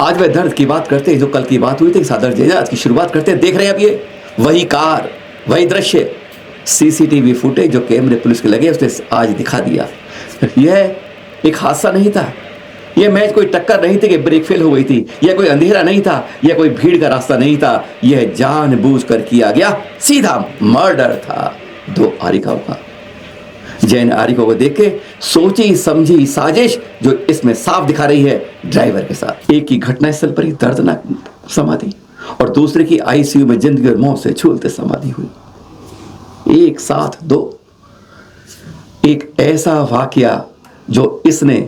आज वह दर्द की बात करते हैं जो कल की बात हुई थी। सादर जैजा आज की शुरुआत करते हैं। देख रहे हैं अब ये वही कार, वही दृश्य, सीसीटीवी फुटेज जो कैमरे पुलिस के लगे उसने आज दिखा दिया। यह एक हादसा नहीं था, यह मैच कोई टक्कर नहीं थी कि ब्रेक फेल हो गई थी, यह कोई अंधेरा नहीं था, यह कोई भीड़ का रास्ता नहीं था, यह जानबूझकर किया गया सीधा मर्डर था 2 आरिकाओं का। जैन आरिकों को देख के सोची समझी साजिश जो इसमें साफ दिखा रही है ड्राइवर के साथ। एक की घटनास्थल पर ही दर्दनाक समाधि और दूसरे की आईसीयू में जिंदगी और मौत से झूलते समाधि हुई। एक साथ 2, एक ऐसा वाकया जो इसने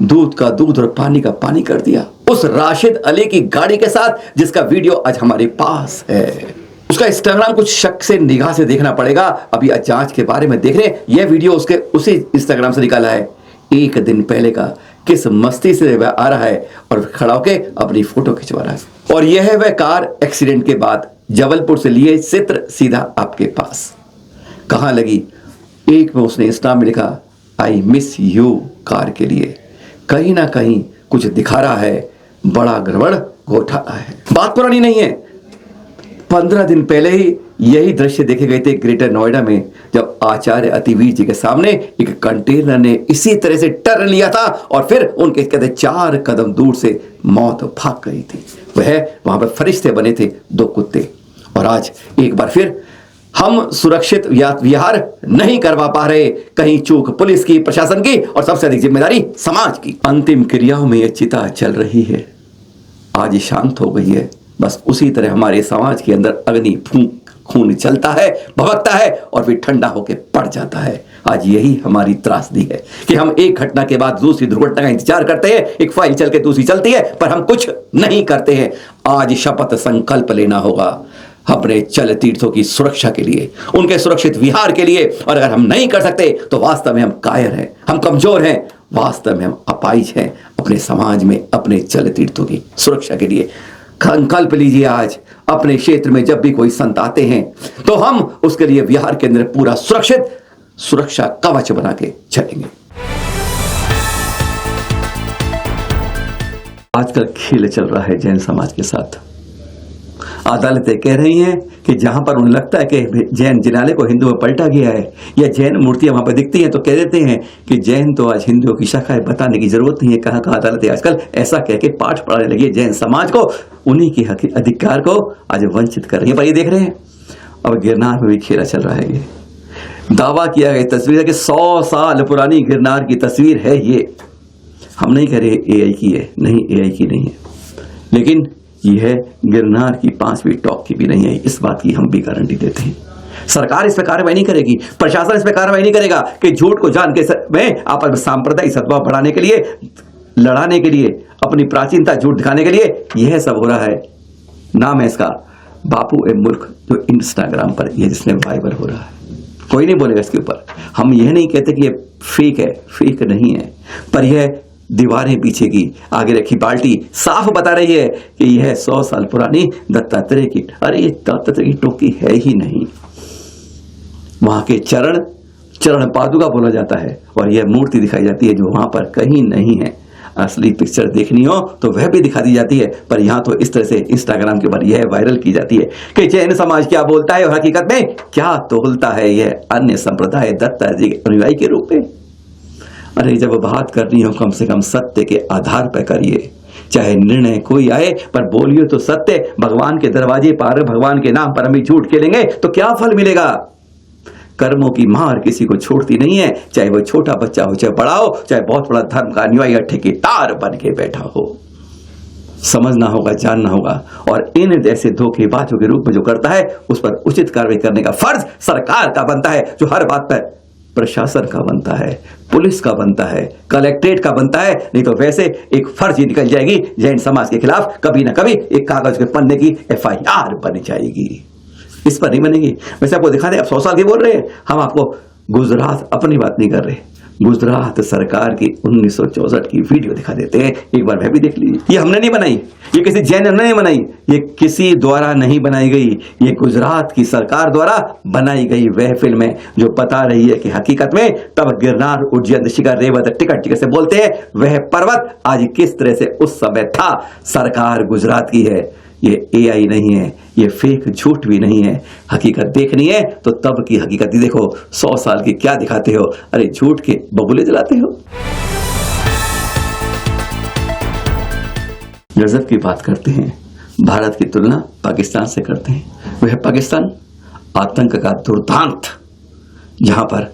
दूध का दूध और पानी का पानी कर दिया उस राशिद अली की गाड़ी के साथ जिसका वीडियो आज हमारे पास है। उसका इंस्टाग्राम कुछ शक से निगाह से देखना पड़ेगा। अभी जांच के बारे में देख रहे हैं। यह वीडियो उसके उसी इंस्टाग्राम से निकाला है। एक दिन पहले का किस मस्ती से वह आ रहा है और खड़ा होकर अपनी फोटो खिंचवा रहा है। और यह है वह कार एक्सीडेंट के बाद जबलपुर से लिए चित्र सीधा आपके पास। कहां लगी? एक में उसने इंस्टा में लिखा आई मिस यू कार के लिए। कहीं ना कहीं कुछ दिखा रहा है, बड़ा गड़बड़ घोटाला है। बात पुरानी नहीं है, 15 दिन पहले ही यही दृश्य देखे गए थे ग्रेटर नोएडा में जब आचार्य अतिवीर जी के सामने एक कंटेनर ने इसी तरह से टर्न लिया था और फिर उनके कहते 4 कदम दूर से मौत भाग गई थी। वह वहां पर फरिश्ते बने थे 2 कुत्ते। और आज एक बार फिर हम सुरक्षित विहार नहीं करवा पा रहे। कहीं चूक पुलिस की, प्रशासन की और सबसे अधिक जिम्मेदारी समाज की। अंतिम क्रियाओं में यह चिता चल रही है, आज शांत हो गई है। बस उसी तरह हमारे समाज के अंदर अग्नि खून चलता है, भभकता है और फिर ठंडा होकर पड़ जाता है। आज यही हमारी त्रासदी है कि हम एक घटना के बाद दूसरी दुर्घटना का इंतजार करते हैं। एक फाइल चल के दूसरी चलती है पर हम कुछ नहीं करते हैं। आज शपथ संकल्प लेना होगा अपने चल तीर्थों की सुरक्षा के लिए, उनके सुरक्षित विहार के लिए। और अगर हम नहीं कर सकते तो वास्तव में हम कायर हैं, हम कमजोर हैं, वास्तव में हम अपाहिज हैं अपने समाज में अपने चल तीर्थों की सुरक्षा के लिए। संकल्प लीजिए आज अपने क्षेत्र में जब भी कोई संत आते हैं तो हम उसके लिए विहार के अंदर पूरा सुरक्षित सुरक्षा कवच बना के चलेंगे। आजकल खेल चल रहा है जैन समाज के साथ। अदालतें कह रही हैं कि जहां पर उन्हें लगता है कि जैन जिनालय को हिंदू में पलटा गया है या जैन मूर्तियां वहां पर दिखती हैं तो कह देते हैं कि जैन तो आज हिंदुओं की शाखा है, बताने की जरूरत नहीं है। कहां कहां अदालतें आजकल ऐसा कह के पाठ पढ़ाने लगी है जैन समाज को, उन्हीं के अधिकार को आज वंचित कर रही है। पर ये देख रहे हैं अब गिरनार में भी खेला चल रहा है। ये दावा किया गया तस्वीर है कि 100 साल पुरानी गिरनार की तस्वीर है। ये हम नहीं कह रहे एआई की है, नहीं एआई की नहीं है, लेकिन यह गिरनार की 5वीं टॉप की भी नहीं है। इस बात की हम भी गारंटी देते हैं। सरकार इस पर कार्रवाई नहीं करेगी, प्रशासन इस पर कार्रवाई नहीं करेगा कि झूठ को जान के में आपस में सांप्रदायिक सद्भाव बढ़ाने के लिए, लड़ाने के लिए, अपनी प्राचीनता झूठ दिखाने के लिए यह सब हो रहा है। नाम है इसका बापू ए मुल्क, जो इंस्टाग्राम पर यह जिसमें वायरल हो रहा है। कोई नहीं बोलेगा इसके ऊपर। हम यह नहीं कहते कि यह फेक है, फेक नहीं है, पर यह दीवारें पीछे की आगे रखी बाल्टी साफ बता रही है कि यह 100 साल पुरानी दत्तात्रेय की, अरे ये दत्तात्रेय की टोपी है ही नहीं। वहां के चरण पादुका बोला जाता है और यह मूर्ति दिखाई जाती है जो वहां पर कहीं नहीं है। असली पिक्चर देखनी हो तो वह भी दिखा दी जाती है, पर यहां तो इस तरह से इंस्टाग्राम के ऊपर यह वायरल की जाती है कि जैन समाज क्या बोलता है और हकीकत में क्या तोलता है यह अन्य संप्रदाय दत्तात्रेय के अनुयायी के रूप में। अरे जब बात करनी हो कम से कम सत्य के आधार पर करिए, चाहे निर्णय कोई आए पर बोलिए तो सत्य। भगवान के दरवाजे पर भगवान के नाम पर हम झूठ खेलेंगे तो क्या फल मिलेगा? कर्मों की मार किसी को छोड़ती नहीं है, चाहे वो छोटा बच्चा हो, चाहे बड़ा हो, चाहे बहुत बड़ा धर्म का अनुयायी ठेकेदार बन के बैठा हो। समझना होगा, जानना होगा और इन जैसे धोखेबाजों के रूप में जो करता है उस पर उचित कार्रवाई करने का फर्ज सरकार का बनता है, जो हर बात पर प्रशासन का बनता है, पुलिस का बनता है, कलेक्ट्रेट का बनता है। नहीं तो वैसे एक फर्जी निकल जाएगी जैन समाज के खिलाफ, कभी ना कभी एक कागज के पन्ने की FIR बन जाएगी। इस पर नहीं बनेगी। वैसे आपको दिखा दें, आप 100 साल के बोल रहे हैं, हम आपको गुजरात अपनी बात नहीं कर रहे, गुजरात सरकार की 1964 की वीडियो दिखा देते हैं, एक बार वह भी देख लीजिए। ये हमने नहीं बनाई, ये किसी जैन ने नहीं बनाई, ये किसी द्वारा नहीं बनाई गई, ये गुजरात की सरकार द्वारा बनाई गई वह फिल्म है जो बता रही है कि हकीकत में तब गिरनार, उज्जैन, शिखर, रेवत, टिकट से बोलते हैं वह पर्वत आज किस तरह से उस समय था। सरकार गुजरात की है, ये AI नहीं है, ये फेक झूठ भी नहीं है। हकीकत देखनी है तो तब की हकीकत ही देखो। 100 साल की क्या दिखाते हो? अरे झूठ के बबूले जलाते हो। गजब की बात करते हैं, भारत की तुलना पाकिस्तान से करते हैं। वह पाकिस्तान आतंक का दुर्दांत, जहां पर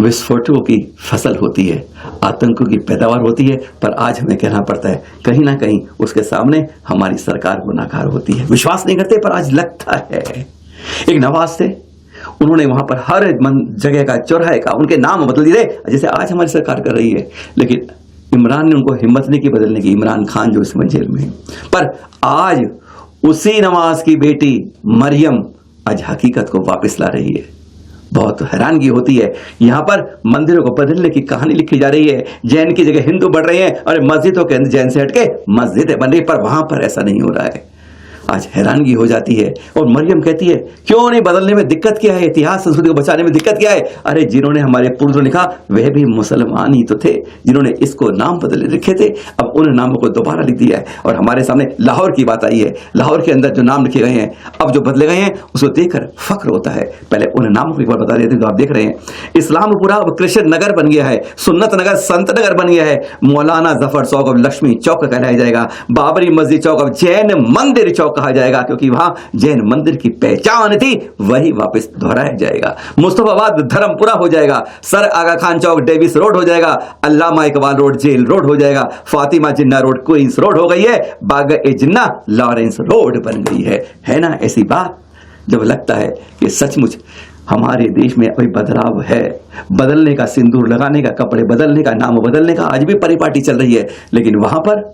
विस्फोटकों की फसल होती है, आतंकों की पैदावार होती है, पर आज हमें कहना पड़ता है कहीं ना कहीं उसके सामने हमारी सरकार गुनाहगार होती है। विश्वास नहीं करते पर आज लगता है। एक नवाज थे, उन्होंने वहां पर हर जगह का, चौराहे का उनके नाम बदल दिए जैसे आज हमारी सरकार कर रही है। लेकिन इमरान ने उनको हिम्मत नहीं की बदलने की, इमरान खान जो इस समय जेल में है। पर आज उसी नवाज की बेटी मरियम आज हकीकत को वापस ला रही है। बहुत हैरानगी होती है, यहां पर मंदिरों को बदलने की कहानी लिखी जा रही है। जैन की जगह हिंदू बढ़ रहे हैं और मस्जिदों के अंदर जैन से हटके मस्जिदें बन रही, पर वहां पर ऐसा नहीं हो रहा है। आज हैरानगी हो जाती है। और मरियम कहती है क्यों नहीं बदलने में दिक्कत क्या है, इतिहास संस्कृति को बचाने में दिक्कत क्या है? अरे जिन्होंने हमारे पूर्वजों ने लिखा वह भी मुसलमान ही तो थे, जिन्होंने इसको नाम बदले रखे थे, अब उन नामों को दोबारा लिख दिया है। और हमारे सामने लाहौर की बात आई है, लाहौर के अंदर जो नाम लिखे गए हैं, अब जो बदले गए हैं उसको देखकर फख्र होता है। पहले उन नामों को एक बार बता देते हैं तो आप देख रहे हैं, इस्लामपुरा अब कृष्ण नगर बन गया है, सुन्नत नगर संत नगर बन गया है, मौलाना जफर चौक अब लक्ष्मी चौक कहलाया जाएगा, बाबरी मस्जिद चौक अब जैन मंदिर चौक कहा जाएगा, क्योंकि वहां जैन मंदिर की पहचान थी, वही वापस दोहराया जाएगा। मुस्तफाबाद धर्मपुरा हो जाएगा, सर आगा खान चौक डेविस रोड हो जाएगा, अल्लामा इकबाल रोड जेल रोड हो जाएगा, फातिमा जिन्ना रोड क्वींस रोड हो गई है, बागा ए जिन्ना लॉरेंस रोड बन गई है ना? ऐसी बात जब लगता है कि सचमुच हमारे देश में अभी बदलाव है, बदलने का, सिंदूर लगाने का, कपड़े बदलने का, नाम बदलने का आज भी परिपाटी चल रही है। लेकिन वहां पर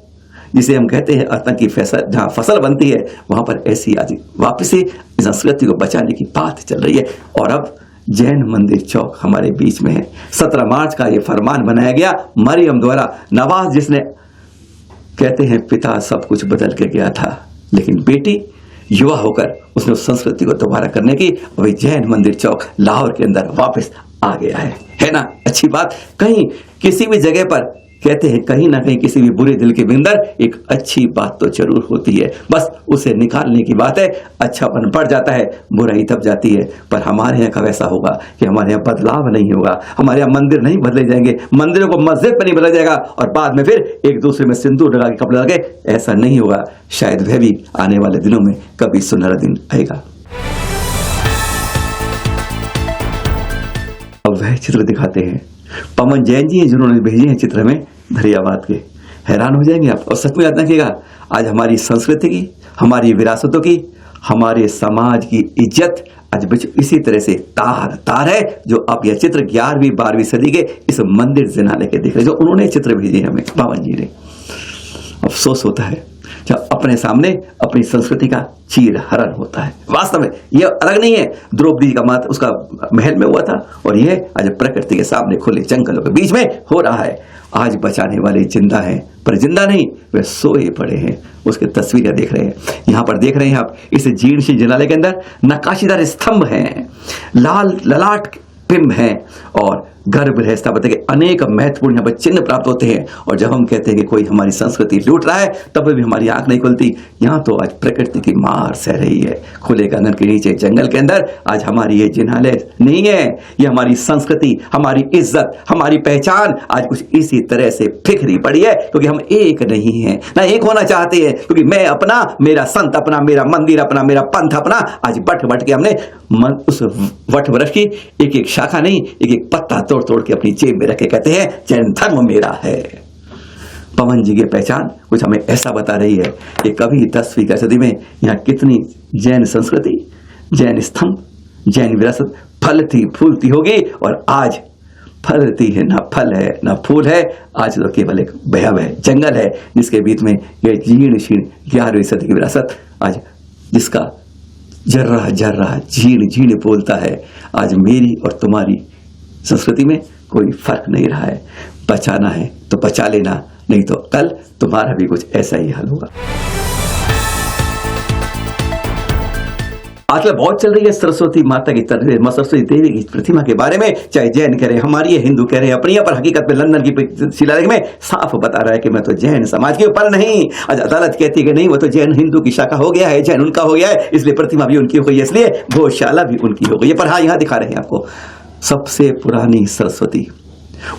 जिसे हम कहते हैं आतंक की जहां फसल बनती है, वहां पर ऐसी आज वापस से संस्कृति को बचाने की बात चल रही है। और अब जैन मंदिर चौक हमारे बीच में है। 17 मार्च का यह फरमान बनाया गया मरियम द्वारा। नवाज जिसने कहते हैं पिता सब कुछ बदल के गया था, लेकिन बेटी युवा होकर उसने उस संस्कृति को दोबारा करने की, वही जैन मंदिर चौक लाहौर के अंदर वापस आ गया है ना? अच्छी बात। कहीं किसी भी जगह पर कहते हैं कहीं ना कहीं किसी भी बुरे दिल के अंदर एक अच्छी बात तो जरूर होती है, बस उसे निकालने की बात है। अच्छापन बढ़ जाता है, बुराई तब जाती है। पर हमारे यहाँ का वैसा होगा कि हमारे यहाँ बदलाव नहीं होगा, हमारे यहाँ मंदिर नहीं बदले जाएंगे, मंदिरों को मस्जिद पर नहीं बदला जाएगा और बाद में फिर एक दूसरे में सिंदूर लगा के, कपड़े लगा के, ऐसा नहीं होगा। शायद वह भी आने वाले दिनों में कभी सुनहरा दिन आएगा। अब वह चित्र दिखाते हैं पवन जैन जी हैं जिन्होंने भेजे हैं चित्र में धरियाबाद के। हैरान हो जाएंगे आप। और सच में याद रखिएगा, आज हमारी संस्कृति की, हमारी विरासतों की, हमारे समाज की इज्जत आज इसी तरह से तार तार है। जो आप यह चित्र 11वीं 12वीं सदी के इस मंदिर जिनाले के देख रहे, जो उन्होंने चित्र भेजे हमें पवन जी ने। अफसोस होता है जब अपने सामने अपनी संस्कृति का चीर हरण होता है। वास्तव में यह अलग नहीं है, द्रौपदी का मात उसका महल में हुआ था, और यह आज प्रकृति के सामने खुले जंगलों के बीच में हो रहा है। आज बचाने वाले जिंदा हैं, पर जिंदा नहीं, वे सोए पड़े हैं। उसके तस्वीरें देख रहे हैं, यहाँ पर देख रहे हैं आप, इस जीर्ण सी जिनाले के अंदर नक्काशीदार स्तंभ हैं, लाल ललाट बिंब हैं और गर्भ रहस्ता बताए अनेक महत्वपूर्ण यहाँ पर चिन्ह प्राप्त होते हैं। और जब हम कहते हैं कि कोई हमारी संस्कृति लूट रहा है, तब भी हमारी आंख नहीं खुलती। यहाँ तो आज प्रकृति की मार सह रही है। खुले गगन के नीचे जंगल के अंदर आज हमारी ये जिन्हालय नहीं है, ये हमारी संस्कृति, हमारी इज्जत, हमारी पहचान आज कुछ इसी तरह से फिक्री पड़ी है, क्योंकि हम एक नहीं है, ना एक होना चाहते हैं। क्योंकि मैं अपना, मेरा संत अपना, मेरा मंदिर अपना, मेरा पंथ अपना, आज बट बट के हमने उस वट वृक्ष की एक एक शाखा नहीं, एक एक पत्ता तोड़ तोड़ के अपनी जेब में रखे कहते हैं जैन धर्म मेरा है। पवन जी की पहचान कुछ हमें ऐसा बता रही है कि कभी 10वीं सदी में यहाँ कितनी जैन संस्कृति, जैन स्तंभ, जैन विरासत फलती फूलती होगी, और आज फलती है, ना फल है ना फूल है। आज तो केवल एक भयावह जंगल है, जिसके बीच में यह जीर्ण शीर्ण 11वीं सदी की विरासत आज जिसका जर्रा जर्रा झीण झीण बोलता है। आज मेरी और तुम्हारी संस्कृति में कोई फर्क नहीं रहा है। बचाना है तो बचा लेना, नहीं तो कल तुम्हारा भी कुछ ऐसा ही हाल होगा। आजकल बहुत चल रही है सरस्वती माता की सरस्वती देवी की प्रतिमा के बारे में, चाहे जैन कह रहे हैं हमारी है, हिंदू कह रहे हैं अपनी है, पर हकीकत में लंदन की शिलालेख में साफ बता रहा है कि मैं तो जैन समाज के ऊपर नहीं। आज अदालत कहती है कि नहीं, वो तो जैन हिंदू की शाखा हो गया है, जैन उनका हो गया है, इसलिए प्रतिमा भी उनकी हो गई है, इसलिए गौशाला भी उनकी हो गई है। पर हाँ, यहाँ दिखा रहे हैं आपको सबसे पुरानी सरस्वती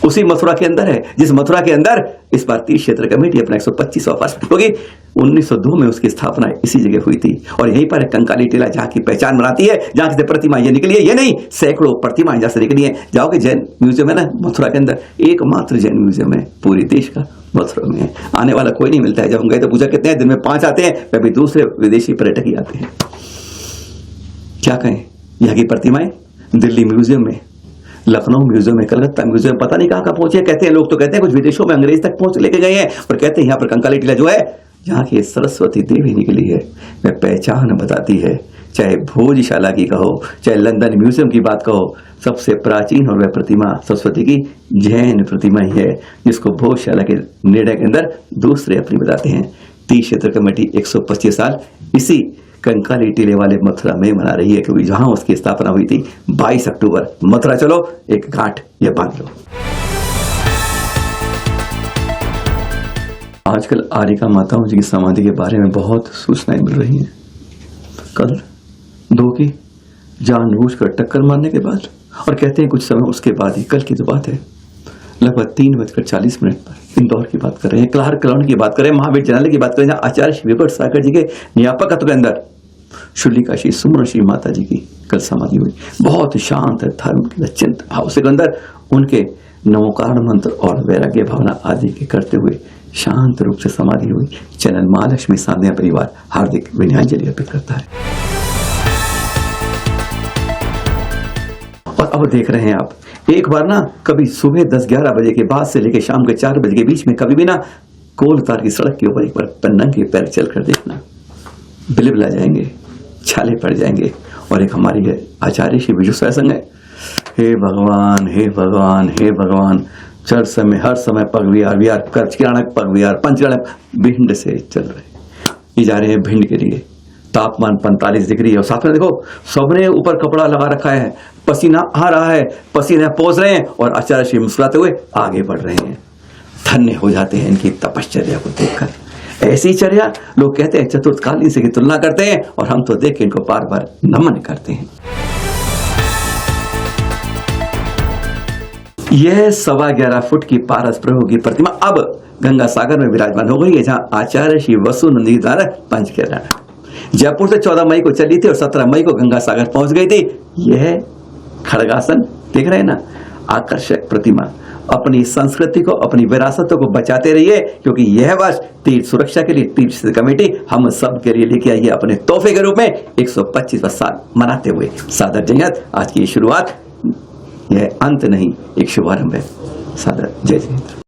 उसी मथुरा के अंदर है, जिस मथुरा के अंदर इस बार तीर्थ क्षेत्र कमेटी अपना 125वां वर्ष होगी। 1902 में उसकी स्थापना इसी जगह हुई थी और यहीं पर कंकाली टीला जहाँ की पहचान बनाती है, जहाँ से प्रतिमा ये निकली है। ये नहीं, सैकड़ों प्रतिमाएं जहाँ से निकली है। जाओगे जैन म्यूजियम है ना मथुरा के अंदर, एकमात्र जैन म्यूजियम है पूरी देश का, मथुरा में है। आने वाला कोई नहीं मिलता है। जब हम गए तो पूछा कितने हैं, दिन में 5 आते हैं, वह भी दूसरे विदेशी पर्यटक ही आते हैं। क्या कहें, यहाँ की प्रतिमाएं दिल्ली म्यूजियम में, लखनऊ म्यूजियम में, कलकत्ता म्यूजियम, पता नहीं कहाँ पहुंचे। कहते हैं लोग, तो कहते हैं कुछ विदेशों में अंग्रेज तक पहुंच लेके गए हैं, और कहते हैं यहाँ पर कंकाली टीला जो है, जहाँ की सरस्वती देवी निकली है, वह पहचान बताती है। चाहे भोजशाला की कहो, चाहे लंदन म्यूजियम की बात कहो, सबसे प्राचीन और वह प्रतिमा सरस्वती की जैन प्रतिमा ही है, जिसको भोजशाला के निर्णय के अंदर दूसरे अपनी बताते हैं। तीर्थ क्षेत्र कमेटी 125 साल इसी कंकाली टीले वाले मथुरा में मना रही है, क्योंकि जहां उसकी स्थापना हुई थी 22 अक्टूबर। मथुरा चलो, एक गांठ ये बांध लो। आजकल आर्यिका माताओं जी की समाधि के बारे में बहुत सूचनाएं मिल रही हैं। कल 2 की जानबूझकर टक्कर मारने के बाद, और कहते हैं कुछ समय उसके बाद ही, कल की तो बात है, लगभग 3:40 पर इंदौर की बात कर रहे हैं, क्लार्क कॉलोनी की बात कर रहे हैं, महावीर जनालय की बात कर रहे हैं, जहां आचार्य श्री विभट जी के न्यापकत्व के अंदर शुल्लिका श्री सुमन श्री माता जी की कल समाधि हुई। बहुत शांत धर्म के चिंत भाव से अंदर उनके नमोकार मंत्र और वैराग्य भावना आदि के करते हुए शांत रूप से समाधि हुई। चैनल महालक्ष्मी सान्ध्या परिवार हार्दिक विनयाञ्जलि अर्पित करता है। और अब देख रहे हैं आप, एक बार ना कभी सुबह 10-11 बजे के बाद से लेकर शाम के 4 बजे के बीच में कभी भी ना कोलतार की सड़क के ऊपर एक बार नंगे पैर चलकर देखना, बिलबिला जाएंगे, छाले पड़ जाएंगे। और एक हमारी है आचार्य श्री विजु सत्संग है, हे भगवान हे भगवान हे भगवान, चर समय हर समय पग विहार कर्चकिराणक पग विहार पंचगणक भिंड से चल रहे, ये जा रहे हैं भिंड के लिए। तापमान 45 डिग्री है और साथ में देखो सबने ऊपर कपड़ा लगा रखा है, पसीना आ रहा है, पसीने पोंछ रहे हैं, और आचार्य श्री मुस्कुराते हुए आगे बढ़ रहे हैं। धन्य हो जाते हैं इनकी तपश्चर्या को देखकर। ऐसी चर्या लोग कहते हैं चतुर्थकालीन से की तुलना करते हैं, और हम तो देख के इनको बार बार नमन करते हैं। यह 11.25 फुट की पारस प्रभु की प्रतिमा अब गंगा सागर में विराजमान हो गई है, जहां आचार्य श्री वसुनंदी द्वारा पंचकिरण जयपुर से 14 मई को चली थी और 17 मई को गंगा सागर पहुंच गई थी। यह खड़गासन देख रहे हैं ना, आकर्षक प्रतिमा। अपनी संस्कृति को, अपनी विरासतों को बचाते रहिए, क्योंकि यह वर्ष तीर्थ सुरक्षा के लिए तीर्थ कमेटी हम सब के लिए लेके आई है अपने तोहफे के रूप में 125वां साल मनाते हुए। सादर जयंत, आज की शुरुआत, यह अंत नहीं, एक शुभारंभ है। सादर जय जयंत।